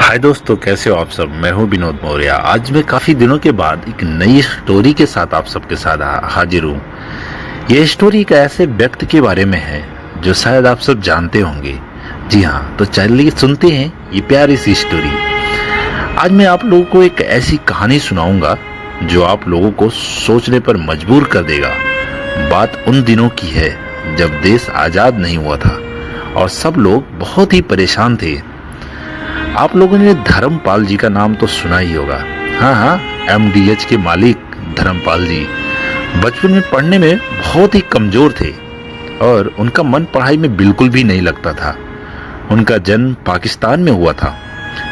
हाय दोस्तों, कैसे हो आप सब। मैं हूं विनोद मौर्य। आज मैं काफी दिनों के बाद एक नई स्टोरी के साथ आप सबके साथ हाजिर हूं। यह स्टोरी एक ऐसे व्यक्ति के बारे में है जो शायद आप सब जानते होंगे। जी हाँ, तो चलिए सुनते हैं ये प्यारी सी स्टोरी। आज मैं आप लोगों को एक ऐसी कहानी सुनाऊंगा जो आप लोगों को सोचने पर मजबूर कर देगा। बात उन दिनों की है जब देश आजाद नहीं हुआ था और सब लोग बहुत ही परेशान थे। आप लोगों ने धर्मपाल जी का नाम तो सुना ही होगा। हाँ, एमडीएच के मालिक धर्मपाल जी बचपन में पढ़ने में बहुत ही कमजोर थे और उनका मन पढ़ाई में बिल्कुल भी नहीं लगता था। उनका जन्म पाकिस्तान में हुआ था,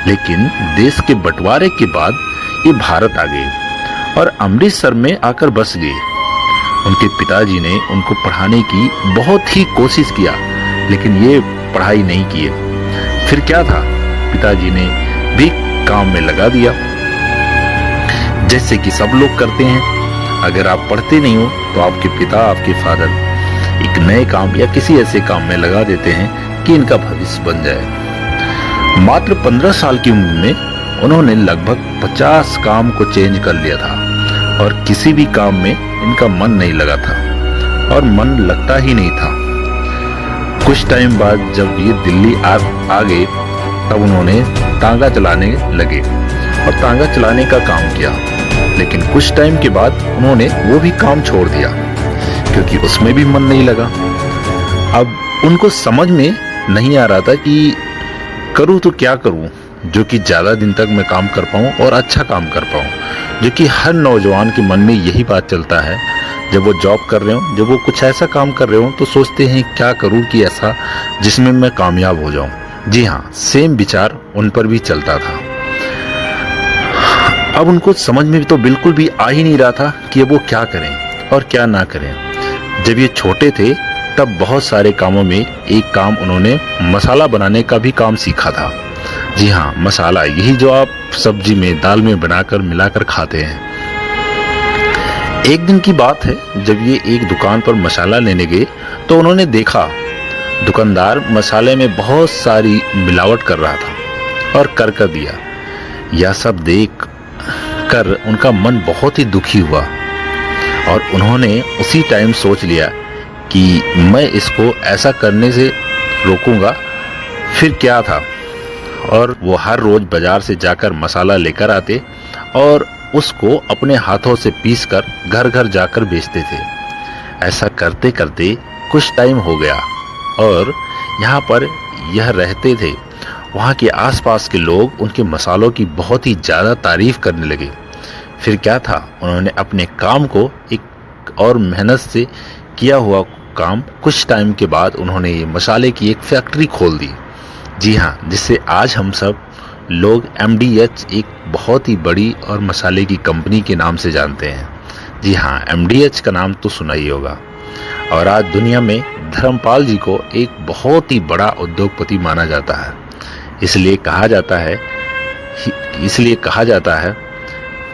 लेकिन देश के बंटवारे के बाद ये भारत आ गए और अमृतसर में आकर बस गए। उनके पिताजी ने उनको पढ़ाने की बहुत ही कोशिश किया, लेकिन ये पढ़ाई नहीं किए। फिर क्या था, पिताजी ने भी काम में लगा दिया, जैसे कि सब लोग करते हैं। अगर आप पढ़ते नहीं हो तो आपके पिता, आपके फादर एक नए काम या किसी ऐसे काम में लगा देते हैं कि इनका भविष्य बन जाए। मात्र 15 साल की उम्र में उन्होंने लगभग 50 काम को चेंज कर लिया था और किसी भी काम में इनका मन नहीं लगा था और मन लगता ही नहीं था। कुछ टाइम बाद जब ये दिल्ली आ गए तब उन्होंने तांगा चलाने लगे और तांगा चलाने का काम किया, लेकिन कुछ टाइम के बाद उन्होंने वो भी काम छोड़ दिया क्योंकि उसमें भी मन नहीं लगा। अब उनको समझ में नहीं आ रहा था कि करूँ तो क्या करूँ जो कि ज्यादा दिन तक मैं काम कर पाऊँ और अच्छा काम कर पाऊँ, जो कि हर नौजवान के मन में यही बात चलता है। जब वो जॉब कर रहे हो, जब वो कुछ ऐसा काम कर रहे हो तो सोचते हैं क्या करूँ कि ऐसा जिसमें मैं कामयाब हो जाऊं। जी हाँ, सेम विचार उन पर भी चलता था। अब उनको समझ में तो बिल्कुल भी आ ही नहीं रहा था कि वो क्या करें और क्या ना करें। जब ये छोटे थे तब बहुत सारे कामों में एक काम उन्होंने मसाला बनाने का भी काम सीखा था। जी हाँ, मसाला, यही जो आप सब्जी में, दाल में बनाकर मिलाकर खाते हैं। एक दिन की बात है, जब ये एक दुकान पर मसाला लेने गए तो उन्होंने देखा दुकानदार मसाले में बहुत सारी मिलावट कर रहा था और कर दिया। यह सब देख कर उनका मन बहुत ही दुखी हुआ और उन्होंने उसी टाइम सोच लिया कि मैं इसको ऐसा करने से रोकूंगा। फिर क्या था, और वो हर रोज बाजार से जाकर मसाला लेकर आते और उसको अपने हाथों से पीसकर घर घर जाकर बेचते थे। ऐसा करते करते कुछ टाइम हो गया और यहाँ पर यह रहते थे। वहाँ के आसपास के लोग उनके मसालों की बहुत ही ज़्यादा तारीफ करने लगे। फिर क्या था, उन्होंने अपने काम को एक और मेहनत से किया हुआ काम, कुछ टाइम के बाद उन्होंने ये मसाले की एक फैक्ट्री खोल दी। जी हाँ, जिससे आज हम सब लोग एमडीएच एक बहुत ही बड़ी और मसाले की कंपनी के नाम से जानते हैं। जी हाँ, एमडीएच का नाम तो सुना ही होगा। और आज दुनिया में धर्मपाल जी को एक बहुत ही बड़ा उद्योगपति माना जाता है। इसलिए कहा जाता है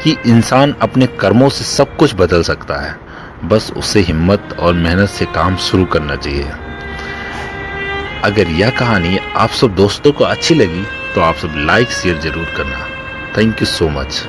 कि इंसान अपने कर्मों से सब कुछ बदल सकता है, बस उसे हिम्मत और मेहनत से काम शुरू करना चाहिए। अगर यह कहानी आप सब दोस्तों को अच्छी लगी तो आप सब लाइक शेयर जरूर करना। Thank you so much.